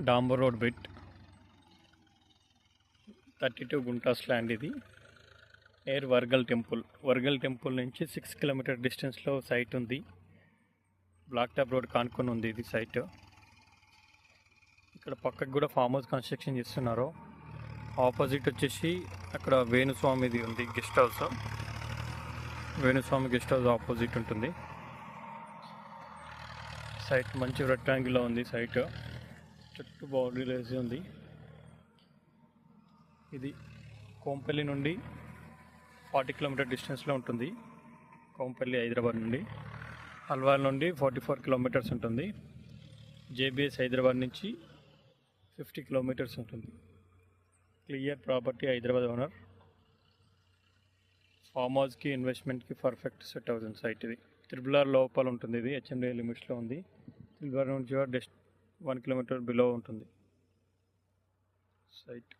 డాంబర్ road bit 32 guntas land. ఇది air Wargal temple నుంచి 6 kilometre డిస్టెన్స్లో సైట్ ఉంది. బ్లాక్ టాప్ రోడ్ కానుకొని ఉంది ఇది సైట్. ఇక్కడ పక్కకు కూడా ఫామ్ హౌస్ కన్స్ట్రక్షన్ చేస్తున్నారు. ఆపోజిట్ వచ్చేసి అక్కడ వేణుస్వామిది ఉంది guest house. Venu Swamy guest house opposite ఉంటుంది. సైట్ మంచి రెక్టాంగిల్లో ఉంది. సైట్ చుట్టూ బౌండరీ వేసి ఉంది. ఇది కోంపల్లి నుండి 40 కిలోమీటర్ డిస్టెన్స్లో ఉంటుంది. కోంపల్లి హైదరాబాద్ నుండి. అల్వాల్ నుండి 44 కిలోమీటర్స్ ఉంటుంది. జేబీఎస్ హైదరాబాద్ నుంచి 50 కిలోమీటర్స్ ఉంటుంది. Clear property, Hyderabad owner. Farm హౌస్కి ఇన్వెస్ట్మెంట్కి పర్ఫెక్ట్ సెట్ అవుతుంది సైట్. ఇది RRR లోపల ఉంటుంది. ఇది HMDA లిమిట్స్లో ఉంది. RRR నుంచి జస్ట్ 1 కిలోమీటర్ బిలో ఉంటుంది సైట్.